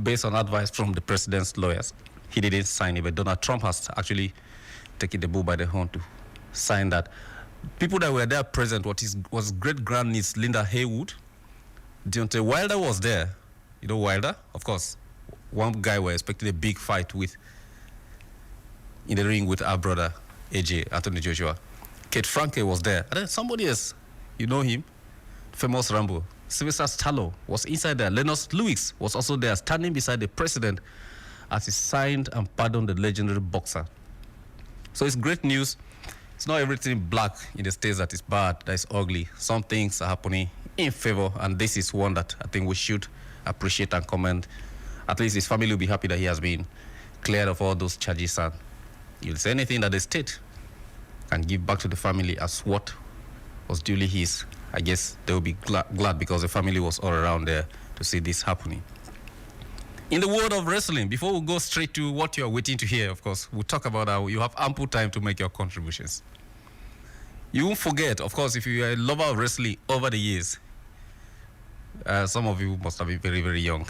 based on advice from the president's lawyers. He didn't sign it, but Donald Trump has actually taken the bull by the horn to sign that. People that were there present was great-grandniece Linda Haywood. Deontay Wilder was there. You know Wilder? Of course. One guy we're expecting a big fight with in the ring with our brother, AJ, Anthony Joshua. Kate Franke was there. And then somebody else, you know him, famous Rambo. Sylvester Stallone was inside there. Lennox Lewis was also there, standing beside the president as he signed and pardoned the legendary boxer. So it's great news. It's not everything black in the States that is bad, that is ugly. Some things are happening in favor, and this is one that I think we should appreciate and commend. At least his family will be happy that he has been cleared of all those charges, and he'll say anything that the state can give back to the family as what was duly his. I guess they will be glad because the family was all around there to see this happening. In the world of wrestling, before we go straight to what you are waiting to hear, of course, we'll talk about how you have ample time to make your contributions. You won't forget, of course, if you are a lover of wrestling over the years, some of you must have been very, very young.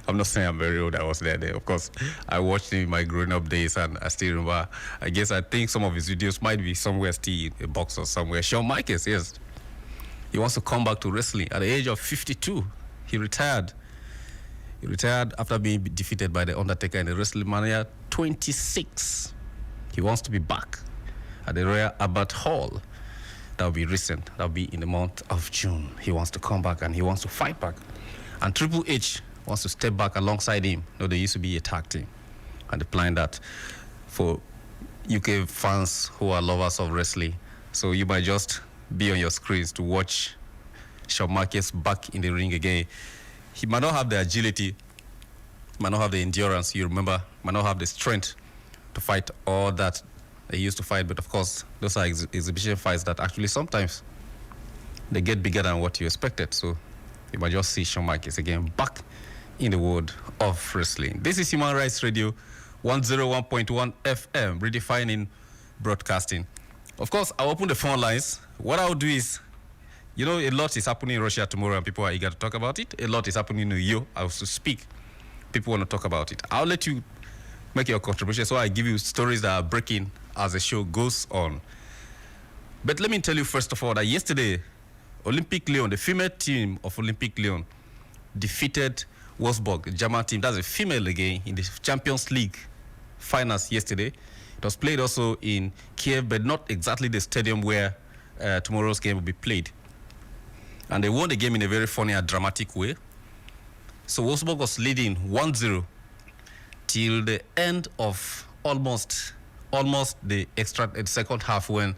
I'm not saying I'm very old. I was there. Of course, I watched him in my growing-up days, and I still remember. I think some of his videos might be somewhere still in a box or somewhere. Shawn Michaels, yes. He wants to come back to wrestling. At the age of 52, he retired. He retired after being defeated by The Undertaker in the WrestleMania 26. He wants to be back at the Royal Albert Hall. That will be recent. That will be in the month of June. He wants to come back and he wants to fight back. And Triple H wants to step back alongside him. They used to be a tag team. And they planned that for UK fans who are lovers of wrestling. So you might just be on your screens to watch Shawn Michaels back in the ring again. He might not have the agility, might not have the endurance, you remember, might not have the strength to fight all that he used to fight. But of course, those are exhibition fights that actually sometimes they get bigger than what you expected. So you might just see Shawn Michaels again back in the world of wrestling. This is Human Rights Radio, 101.1 FM, redefining broadcasting. Of course, I'll open the phone lines. What I'll do is, a lot is happening in Russia tomorrow and people are eager to talk about it. A lot is happening in New York. I also speak. People want to talk about it. I'll let you make your contribution, so I give you stories that are breaking as the show goes on. But let me tell you first of all that yesterday, Olympic Lyon, the female team of Olympic Lyon, defeated Wolfsburg, the German team. That's a female again in the Champions League finals yesterday. It was played also in Kiev, but not exactly the stadium where tomorrow's game will be played. And they won the game in a very funny and dramatic way. So Wolfsburg was leading 1-0 till the end of almost the second half, when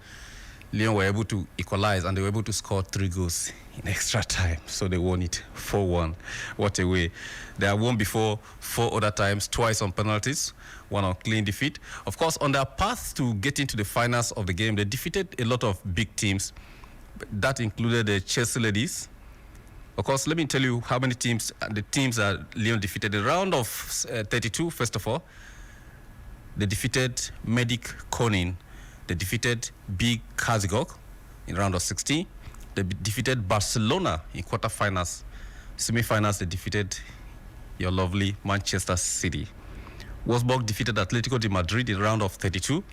Lyon were able to equalize and they were able to score 3 goals in extra time. So they won it 4-1. What a way. They have won before 4 other times, twice on penalties, 1 on clean defeat. Of course, on their path to getting to the finals of the game, they defeated a lot of big teams. That included the Chelsea ladies. Of course, let me tell you how many teams, the teams that Lyon defeated. The round of 32, first of all, they defeated Medic Konin. They defeated Big Kazigok in round of 16. They defeated Barcelona in quarterfinals. Semi-finals, they defeated your lovely Manchester City. Wolfsburg defeated Atletico de Madrid in round of 32.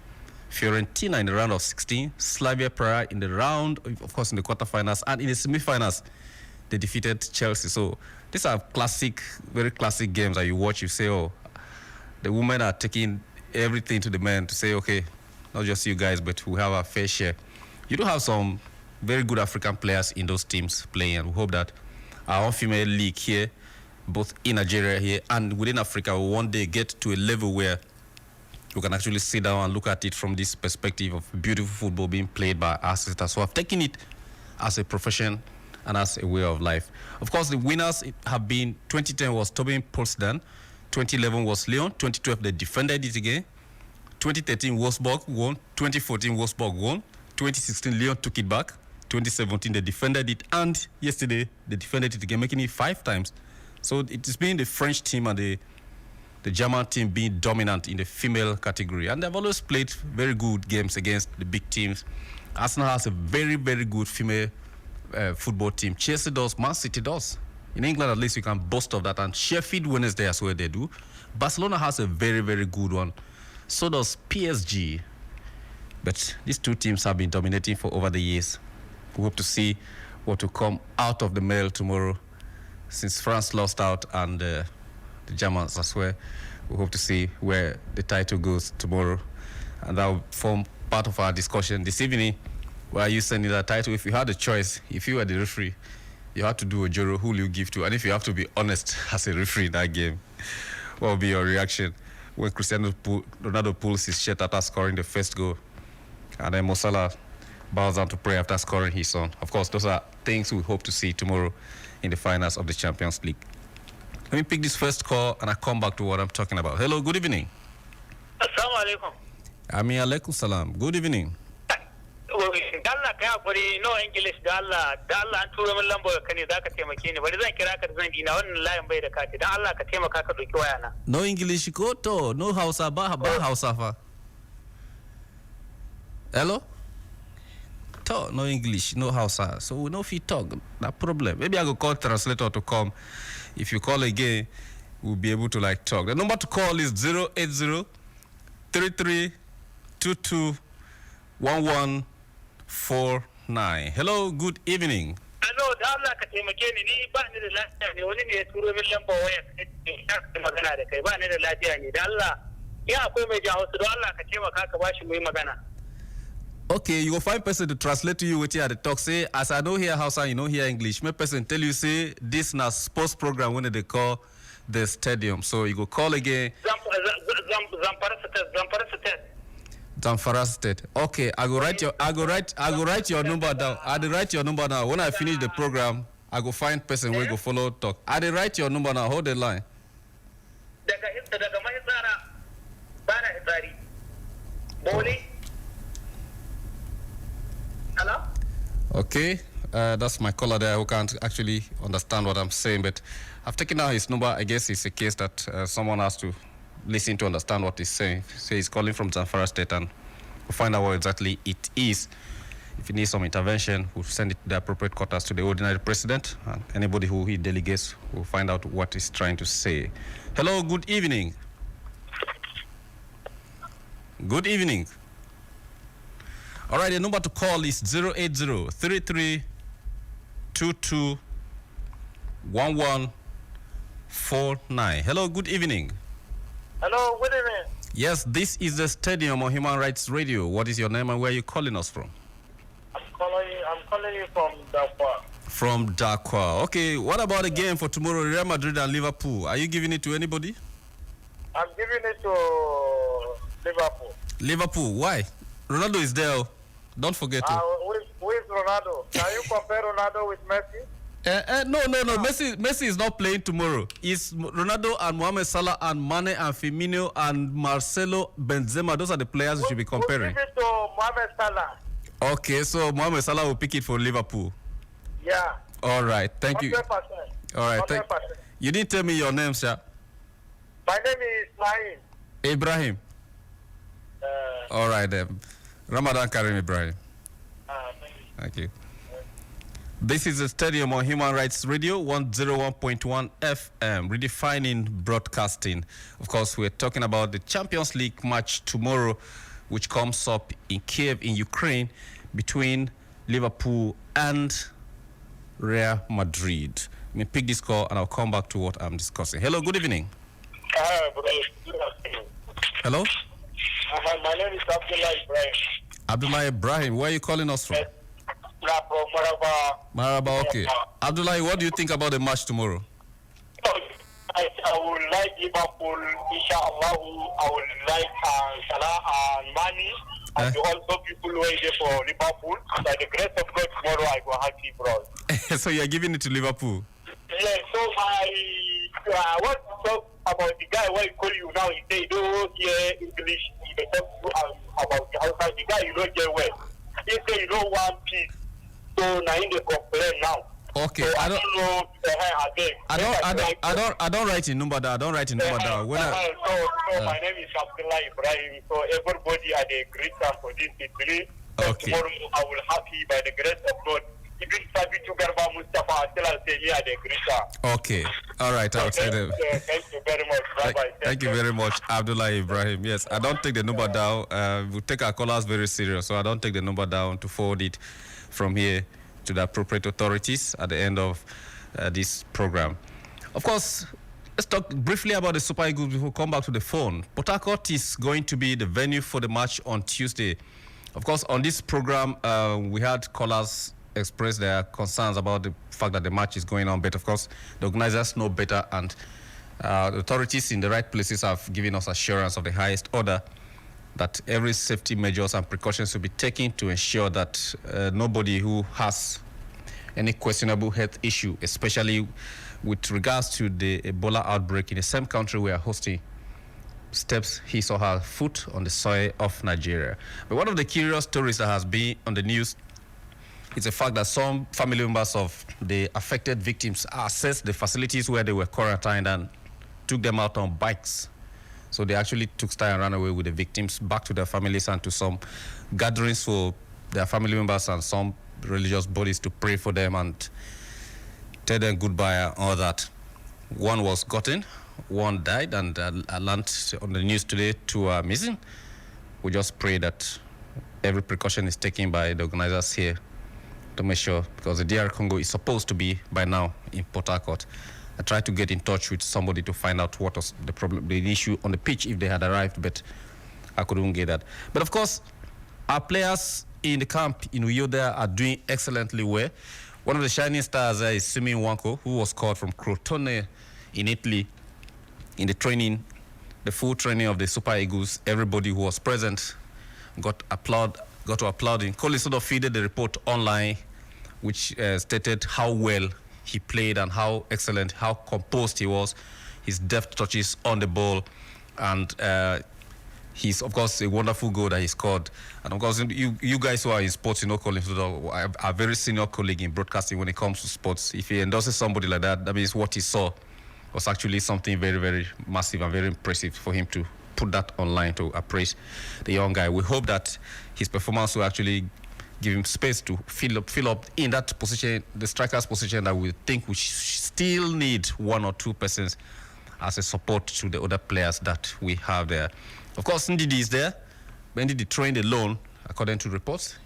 Fiorentina in the round of 16. Slavia Prague in the round, of course, in the quarterfinals. And in the semi-finals, they defeated Chelsea. So these are classic, very classic games that you watch. You say, oh, the women are taking everything to the men to say, okay, not just you guys, but we have our fair share. You do have some very good African players in those teams playing, and we hope that our own female league here, both in Nigeria here and within Africa, will one day get to a level where we can actually sit down and look at it from this perspective of beautiful football being played by our sisters who have taken it as a profession and as a way of life. Of course, the winners have been, 2010 was Tobin Polsdan, 2011 was Lyon, 2012 they defended it again, 2013 Wolfsburg won, 2014 Wolfsburg won, 2016 Lyon took it back, 2017 they defended it, and yesterday they defended it again, making it 5 times. So it has been the French team and the German team being dominant in the female category, and they've always played very good games against the big teams. Arsenal has a very, very good female football team. Chelsea does, Man City does. In England, at least, you can boast of that. And Sheffield Wednesday as well, they do. Barcelona has a very, very good one. So does PSG. But these two teams have been dominating for over the years. We hope to see what will come out of the mail tomorrow. Since France lost out and the Germans as well, we hope to see where the title goes tomorrow. And that will form part of our discussion this evening. Where are you sending that title? If you had a choice, if you were the referee, you had to do a juror, who will you give to? And if you have to be honest as a referee in that game, what will be your reaction when Cristiano Ronaldo pulls his shirt after scoring the first goal, and then Mo Salah bows down to pray after scoring his own? Of course, those are things we hope to see tomorrow in the finals of the Champions League. Let me pick this first call, and I come back to what I'm talking about. Hello, good evening. Assalamu alaikum. Ami alaikum salam. Good evening. Dalla kai hakuri no English dalla an tura min lambar ka ne zaka taimake ni bari zan kira ka zan dina wannan layin bai da kati dan Allah ka taimaka ka doki waya na. No English ko to no Hausa ba Hausa fa. Hello? To no English, no Hausa. So we know if you talk, that problem. Maybe I go call translator to come. If you call again, we'll be able to like talk. The number to call is 080 3322 1149. Hello, good evening. Hello, da Allah ka taimake ni ba ni da lafiya ne wani ne ya turo min lambar waya ka magana da kai ba ni da lafiya ne da Allah ya akwai mai jawo su don Allah ka taimaka ka bashi mu yi magana. Okay, you will find person to translate to you with you at the talk. Say, as I know here Hausa, you know here English. My person tell you, say, this na sports program when they call the stadium. So you go call again. Zamfara State. Okay, I go write your number down. I will write your number now. When I finish the program, I go find person where go follow talk. I will write your number now. Hold the line. Hello? Okay, that's my caller there who can't actually understand what I'm saying, but I've taken out his number. I guess it's a case that someone has to listen to understand what he's saying. So he's calling from Zamfara State, and we'll find out what exactly it is. If he needs some intervention, we'll send it to the appropriate quarters to the ordinary president, and anybody who he delegates will find out what he's trying to say. Hello, good evening. Good evening. All right, the number to call is 080 3322 1149. Hello, good evening. Hello, good evening. Yes, this is the Stadium on Human Rights Radio. What is your name and where are you calling us from? I'm calling you from Dakwa. From Dakwa. Okay, what about the game for tomorrow, Real Madrid and Liverpool? Are you giving it to anybody? I'm giving it to Liverpool. Liverpool, why? Ronaldo is there. Don't forget it. Who is Ronaldo? Can you compare Ronaldo with Messi? No. Messi is not playing tomorrow. It's Ronaldo and Mohamed Salah and Mane and Firmino and Marcelo Benzema. Those are the players you should be comparing. Give it to Mohamed Salah. Okay, so Mohamed Salah will pick it for Liverpool. Yeah. All right, thank 100%. you. All right, 100%. You didn't tell me your name, sir. My name is Ismail. Ibrahim. All right, then. Ramadan Karim Ibrahim. Thank you. This is the Stadium on Human Rights Radio, 101.1 FM, redefining broadcasting. Of course, we're talking about the Champions League match tomorrow, which comes up in Kiev, in Ukraine, between Liverpool and Real Madrid. Let me pick this call and I'll come back to what I'm discussing. Hello, good evening. Hello? My name is Abdullah Ibrahim. Abdullah Ibrahim, where are you calling us from? From Maraba, okay. Abdullah, what do you think about the match tomorrow? I would like Liverpool, inshallah. I would like Salah and Mane, and also people waiting for Liverpool. By the grace of God, tomorrow I go happy, bro. So you're giving it to Liverpool? Yeah, so I want to talk about the guy who call you now. He say, don't hear English. He talk about the outside. The guy you don't get well. He say you don't want peace. So now he complain now. Okay, so I don't know again. I don't write your number down. I don't write your number down. When so my name is Abdullah Ibrahim. So everybody are the greater for this degree. So okay. Tomorrow I will happy by the grace of God. Idris Sabitu Garba Mustafa Atela Selia de Grisha. Okay. All right. I'll say them. Thank you very much. Bye-bye. Thank you very much, Abdullah Ibrahim. Yes, I don't take the number down. We take our callers very serious, so I don't take the number down to forward it from here to the appropriate authorities at the end of this program. Of course, let's talk briefly about the Super Eagles before we come back to the phone. Port Harcourt is going to be the venue for the match on Tuesday. Of course, on this program, we had callers express their concerns about the fact that the match is going on, but of course, the organizers know better, and the authorities in the right places have given us assurance of the highest order that every safety measures and precautions will be taken to ensure that nobody who has any questionable health issue, especially with regards to the Ebola outbreak in the same country we are hosting, steps his or her foot on the soil of Nigeria. But one of the curious stories that has been on the news is the fact that some family members of the affected victims accessed the facilities where they were quarantined and took them out on bikes. So they actually took style and ran away with the victims back to their families and to some gatherings for their family members and some religious bodies to pray for them and tell them goodbye and all that. One was gotten, one died, and I learned on the news today 2 are missing. We just pray that every precaution is taken by the organizers here to make sure, because the DR Congo is supposed to be by now in Port Harcourt. I tried to get in touch with somebody to find out what was the problem, the issue on the pitch if they had arrived, but I couldn't get that. But of course, our players in the camp in Uyo there are doing excellently well. One of the shining stars there is Simi Nwanko, who was called from Crotone in Italy in the training, the full training of the Super Eagles. Everybody who was present got to applauding. Colin sort of feeded the report online, which stated how well he played and how excellent, how composed he was, his deft touches on the ball, and he's, of course, a wonderful goal that he scored. And, of course, you guys who are in sports, you know Colin are a very senior colleague in broadcasting when it comes to sports. If he endorses somebody like that, that means what he saw was actually something very, very massive and very impressive for him to put that online to appraise the young guy. We hope that his performance will actually give him space to fill up in that position, the striker's position that we think we still need 1 or 2 persons as a support to the other players that we have there. Of course, Ndidi is there. But Ndidi trained alone, according to reports.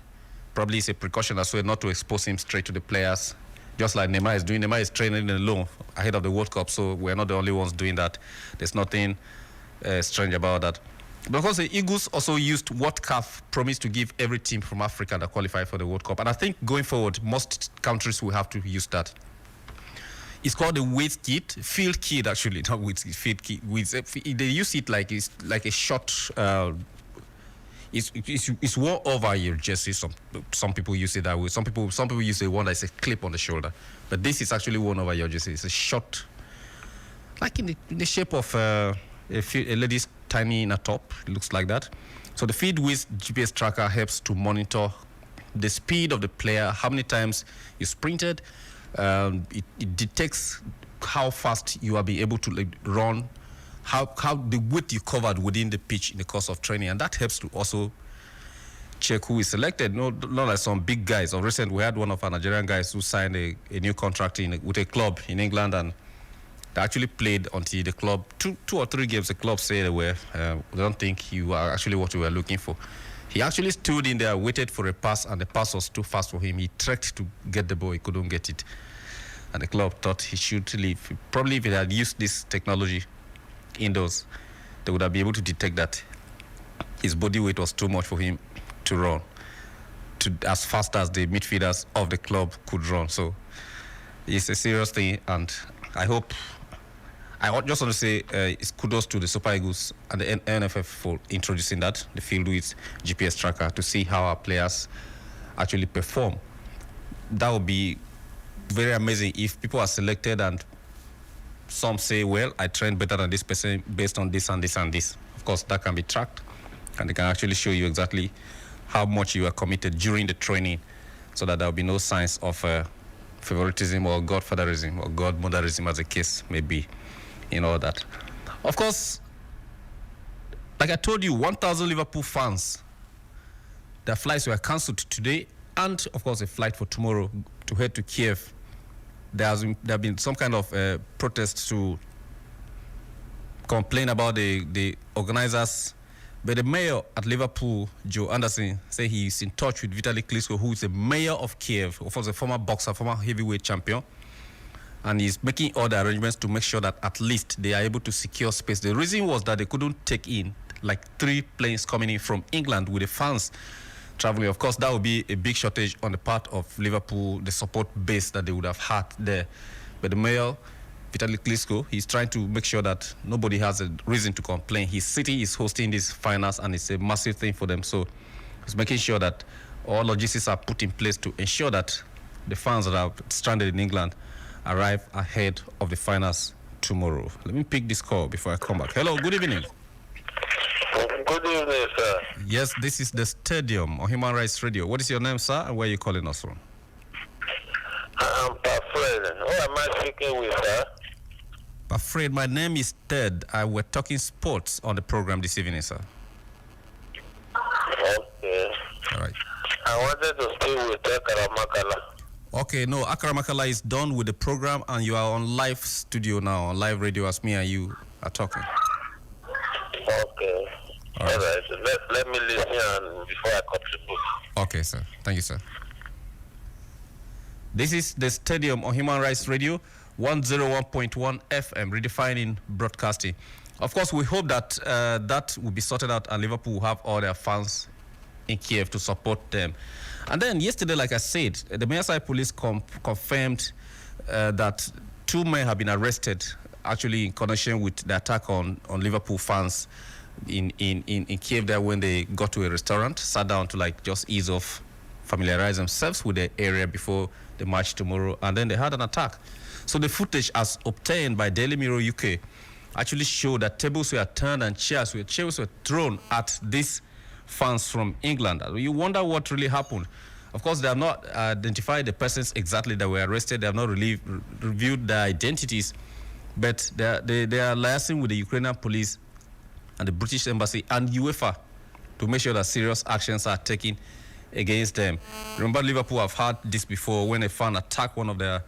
Probably it's a precaution as well not to expose him straight to the players, just like Neymar is doing. Neymar is training alone ahead of the World Cup, so we're not the only ones doing that. There's nothing strange about that. But of course, the Eagles also used what CAF promised to give every team from Africa that qualified for the World Cup. And I think going forward, most countries will have to use that. It's called the weight kit, field kit actually, not weight kit, field kit. They use it like it's like a short. It's worn over your jersey. Some people use it that way. Some people use the one that's a clip on the shoulder. But this is actually worn over your jersey. It's a short, like in the shape of a lady's tiny inner top. It looks like that. So the FeedWiz GPS tracker helps to monitor the speed of the player, how many times you sprinted. It detects how fast you are being able to run, how the width you covered within the pitch in the course of training, and that helps to also check who is selected. Not like some big guys. Of recent, we had one of our Nigerian guys who signed a new contract with a club in England, and they actually played until the club, two or three games, the club said they were, we don't think you are actually what we were looking for. He actually stood in there, waited for a pass, and the pass was too fast for him. He trekked to get the ball, he couldn't get it. And the club thought he should leave. Probably if he had used this technology indoors, they would have been able to detect that his body weight was too much for him to run as fast as the midfielders of the club could run. So it's a serious thing, and I just want to say it's kudos to the Super Eagles and the NFF for introducing that, the FieldWiz GPS tracker, to see how our players actually perform. That would be very amazing if people are selected and some say, well, I trained better than this person based on this and this and this. Of course, that can be tracked, and they can actually show you exactly how much you are committed during the training, so that there will be no signs of favoritism or godfatherism or godmotherism, as the case may be, in all that. Of course, like I told you, 1,000 Liverpool fans, their flights were cancelled today, and of course a flight for tomorrow to head to Kiev. There have been some kind of protest to complain about the organizers. But the mayor at Liverpool, Joe Anderson, said he's in touch with Vitaly Klitschko, who is the mayor of Kiev, of course, a former boxer, former heavyweight champion. And he's making all the arrangements to make sure that at least they are able to secure space. The reason was that they couldn't take in like 3 planes coming in from England with the fans traveling. Of course, that would be a big shortage on the part of Liverpool, the support base that they would have had there. But the mayor, Vitaly Klitschko, he's trying to make sure that nobody has a reason to complain. His city is hosting these finals, and it's a massive thing for them. So he's making sure that all logistics are put in place to ensure that the fans that are stranded in England arrive ahead of the finals tomorrow. Let me pick this call before I come back. Hello, good evening. Good evening, sir. Yes, this is the Stadium on Human Rights Radio. What is your name, sir, and where are you calling us from? I'm Fred. Who am I speaking with, sir? Afraid my name is Ted. We're talking sports on the program this evening, sir. Okay. All right. I wanted to speak with Karamakala. Okay, no, Akara Makala is done with the program, and you are on live studio now, on live radio, as me and you are talking. Okay. All right. Let me listen before I contribute. Okay, sir. Thank you, sir. This is the Stadium on Human Rights Radio, 101.1 FM, redefining broadcasting. Of course, we hope that that will be sorted out, and Liverpool will have all their fans in Kiev to support them. And then yesterday, like I said, the Merseyside police confirmed that 2 men have been arrested, actually in connection with the attack on Liverpool fans in Kiev there, when they got to a restaurant, sat down to like just ease off, familiarize themselves with the area before the match tomorrow, and then they had an attack. So the footage as obtained by Daily Mirror UK actually showed that tables were turned and chairs were thrown at these fans from England. You wonder what really happened. Of course, they have not identified the persons exactly that were arrested. They have not really reviewed their identities, but they are liaising with the Ukrainian police and the British Embassy and UEFA to make sure that serious actions are taken against them. Remember, Liverpool have had this before when a fan attacked one of their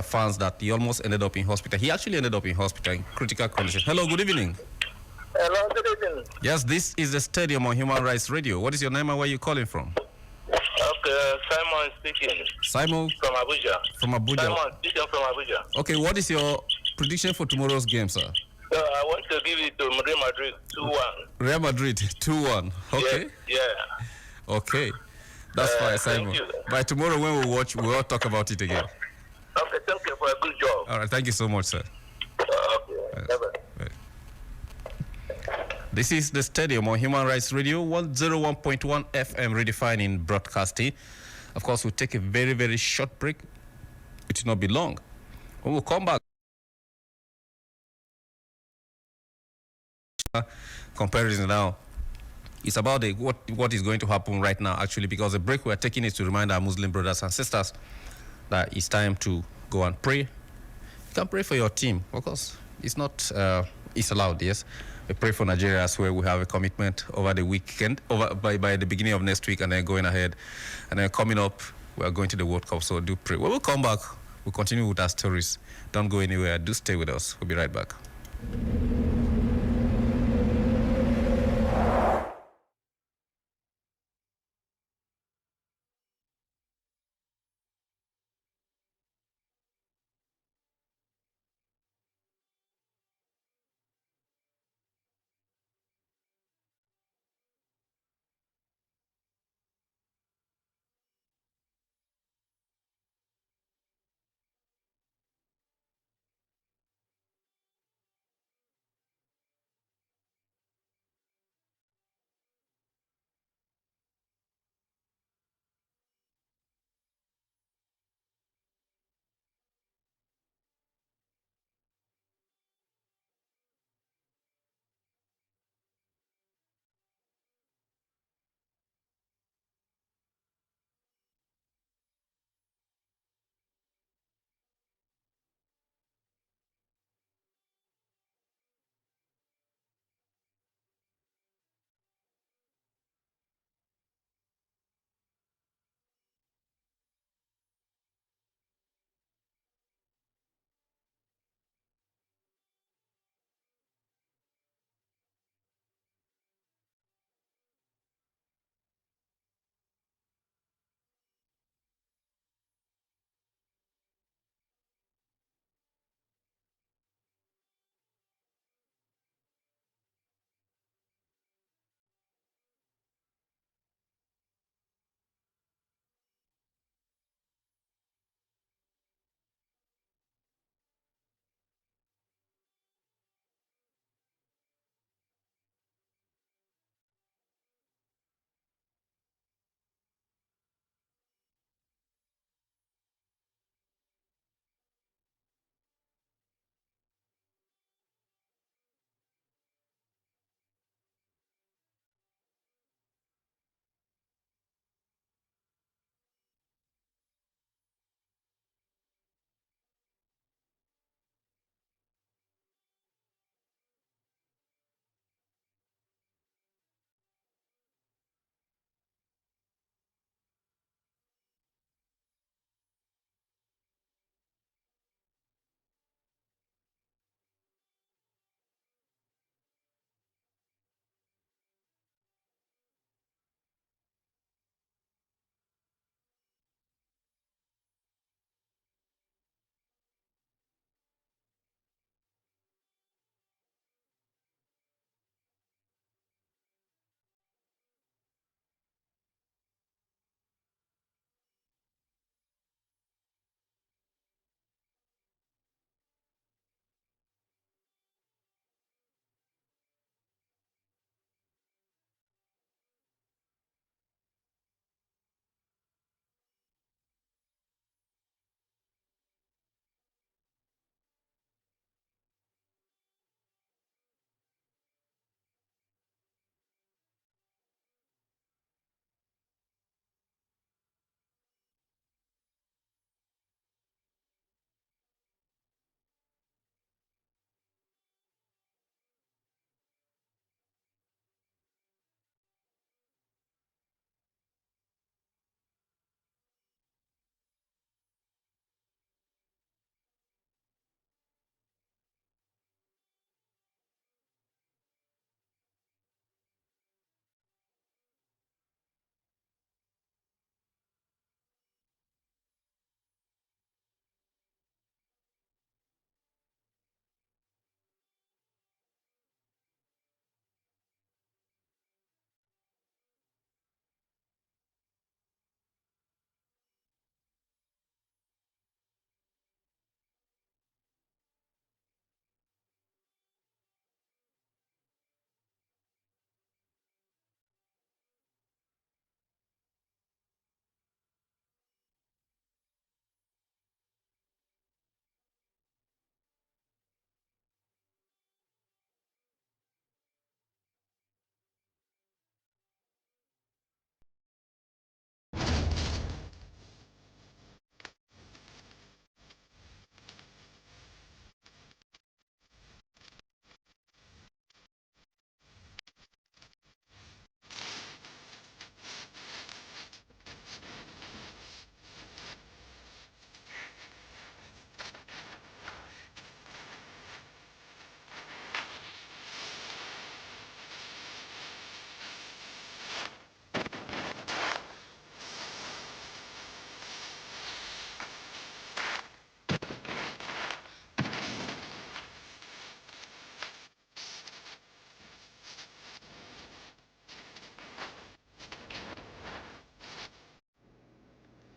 fans that he almost ended up in hospital. He actually ended up in hospital in critical condition. Hello, good evening. Hello, good evening. Yes, this is the Stadium on Human Rights Radio. What is your name and where are you calling from? Okay, Simon speaking. Simon? From Abuja. From Abuja. Simon speaking from Abuja. Okay, what is your prediction for tomorrow's game, sir? I want to give it to Real Madrid 2-1. Real Madrid 2-1. Okay. Yeah. Okay. That's fine, Simon. By tomorrow when we watch, we'll all talk about it again. Okay, thank you for a good job. All right, thank you so much, sir. Okay. Bye-bye. This is the Stadium on Human Rights Radio, 101.1 FM, redefining broadcasting. Of course, we'll take a very, very short break. It will not be long. When we'll come back, comparison now. It's about what is going to happen right now, actually, because the break we're taking is to remind our Muslim brothers and sisters that it's time to go and pray. You can pray for your team, of course. It's not, it's allowed, yes. We pray for Nigeria as well. We have a commitment over the weekend, by the beginning of next week, and then going ahead. And then coming up, we are going to the World Cup, so do pray. When we come back, we'll continue with our stories. Don't go anywhere. Do stay with us. We'll be right back.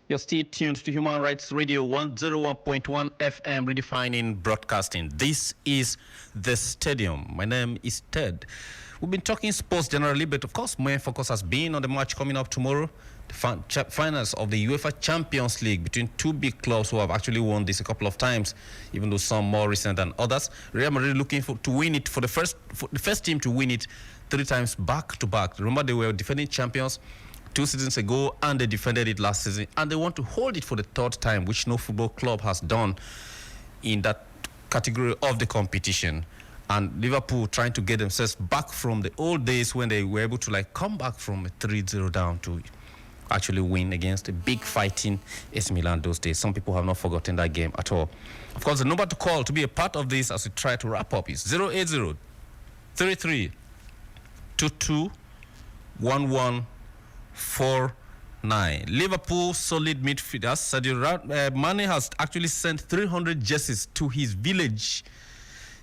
You're still tuned to Human Rights Radio 101.1 FM, redefining broadcasting. This is The Stadium. My name is Ted. We've been talking sports generally, but of course, main focus has been on the match coming up tomorrow, the finals of the UEFA Champions League between two big clubs who have actually won this a couple of times, even though some more recent than others. Real Madrid looking to win it for the first team to win it 3 times back to back. Remember, they were defending champions 2 seasons ago, and they defended it last season, and they want to hold it for the 3rd time, which no football club has done in that category of the competition. And Liverpool trying to get themselves back from the old days when they were able to come back from a 3-0 down to actually win against a big fighting AC Milan those days. Some people have not forgotten that game at all. Of course, the number to call to be a part of this as we try to wrap up is 080 33 22 11 4-9. Liverpool solid midfielders. Sadio Mane has actually sent 300 jerseys to his village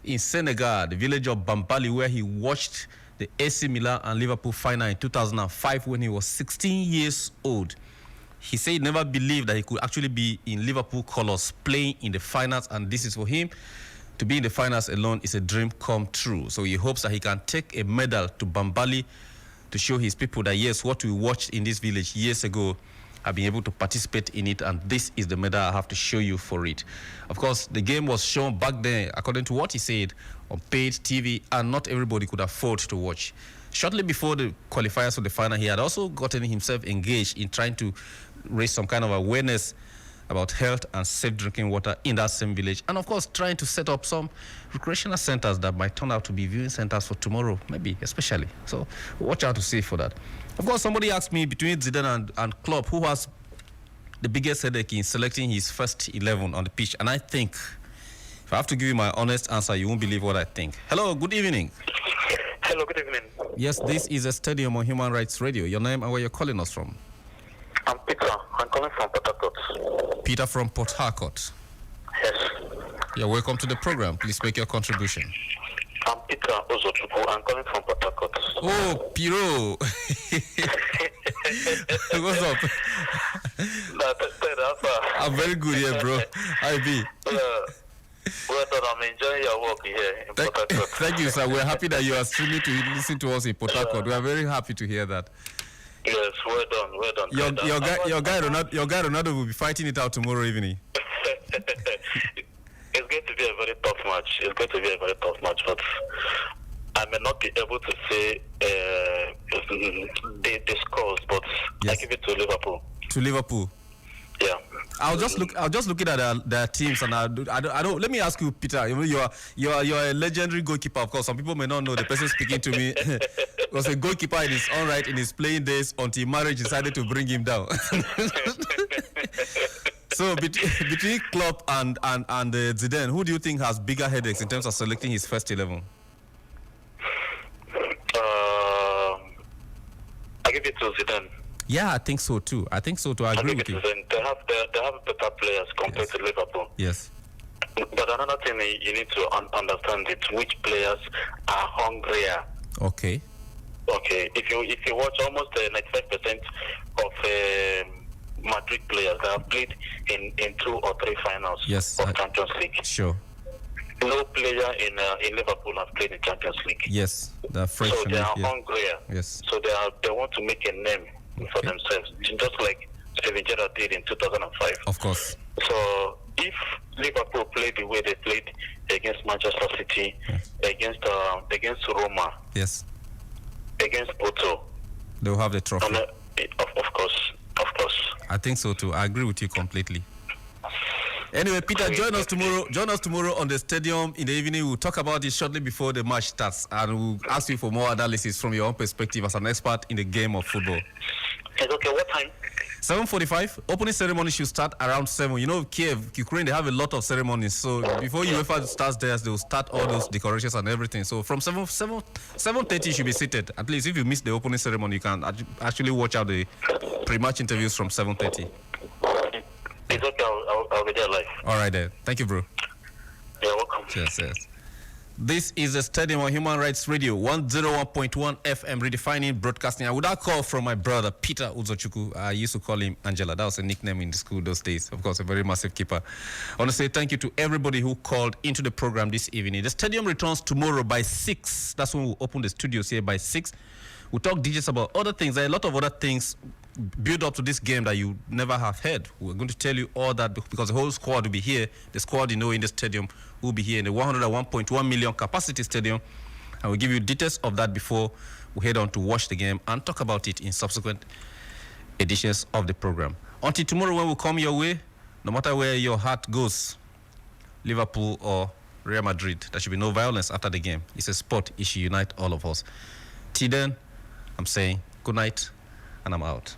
in Senegal, the village of Bambali, where he watched the AC Milan and Liverpool final in 2005 when he was 16 years old. He said he never believed that he could actually be in Liverpool colours playing in the finals, and this is for him. To be in the finals alone is a dream come true. So he hopes that he can take a medal to Bambali to show his people that, yes, what we watched in this village years ago, I've been able to participate in it, and this is the medal I have to show you for it. Of course, the game was shown back then, according to what he said, on paid TV, and not everybody could afford to watch. Shortly before the qualifiers for the final, he had also gotten himself engaged in trying to raise some kind of awareness about health and safe drinking water in that same village. And of course, trying to set up some recreational centers that might turn out to be viewing centers for tomorrow, maybe, especially. So watch out to see for that. Of course, somebody asked me between Zidane and Klopp, who has the biggest headache in selecting his first 11 on the pitch. And I think, if I have to give you my honest answer, you won't believe what I think. Hello, good evening. Hello, good evening. Yes, this is a Stadium on Human Rights Radio. Your name and where you're calling us from? I'm Peter. I'm calling from Port Harcourt. Peter from Port Harcourt. Yes. You're welcome to the program. Please make your contribution. I'm Peter Ozochukwu. I'm calling from Port Harcourt. Oh, Piro. What's up? I'm very good here, bro. How you be? Well done. I'm enjoying your work here in Port Harcourt. Thank you, sir. We're happy that you are streaming to listen to us in Port Harcourt. We are very happy to hear that. Yes, well done, well done. Your guy Ronaldo will be fighting it out tomorrow evening. It's going to be a very tough match. But I may not be able to say the scores, but yes. I give it to Liverpool. To Liverpool. Yeah. I'll just looking at their teams, and I don't. Let me ask you, Peter. You're a legendary goalkeeper. Of course, some people may not know. The person speaking to me was a goalkeeper in his own right in his playing days until marriage decided to bring him down. So between Klopp and Zidane, who do you think has bigger headaches in terms of selecting his first 11? I give it to Zidane. Yeah, I think so too. I agree with you. They have better players compared to Liverpool. Yes. But another thing you need to understand is which players are hungrier. Okay. If you watch almost 95% of Madrid players that have played in 2 or 3 finals of Champions League. Sure. No player in Liverpool have played in Champions League. Yes, they're fresh. So they are hungrier. Yes. So they want to make a name for themselves, just like Steven Gerrard did in 2005. Of course. So if Liverpool played the way they played against Manchester City, against Roma, yes, against Porto, they'll have the trophy. And, of course. I think so too. I agree with you completely. Anyway, Peter, join us tomorrow on the Stadium in the evening. We'll talk about it shortly before the match starts, and we'll ask you for more analysis from your own perspective as an expert in the game of football. It's okay. What time? 7:45. Opening ceremony should start around 7. You know, Kiev, Ukraine, they have a lot of ceremonies. So before UEFA starts theirs, they'll start all those decorations and everything. So from 7:30, you should be seated. At least if you miss the opening ceremony, you can actually watch out the pre-match interviews from 7:30. It's okay. I'll be there live. All right, then. Thank you, bro. You're welcome. Yes. This is the Stadium on Human Rights Radio, 101.1 FM, redefining broadcasting. I would have called from my brother, Peter Uzochukwu. I used to call him Angela. That was a nickname in the school those days. Of course, a very massive keeper. I want to say thank you to everybody who called into the program this evening. The stadium returns tomorrow by 6. That's when we'll open the studios here by 6. We'll talk digits about other things. There are a lot of other things build up to this game that you never have heard. We're going to tell you all that because the whole squad will be here. The squad you know in the stadium will be here in the 101.1 million capacity stadium. And we'll give you details of that before we head on to watch the game and talk about it in subsequent editions of the program. Until tomorrow when we come your way, no matter where your heart goes, Liverpool or Real Madrid, there should be no violence after the game. It's a sport. It should unite all of us. Till then, I'm saying good night and I'm out.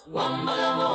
Wamba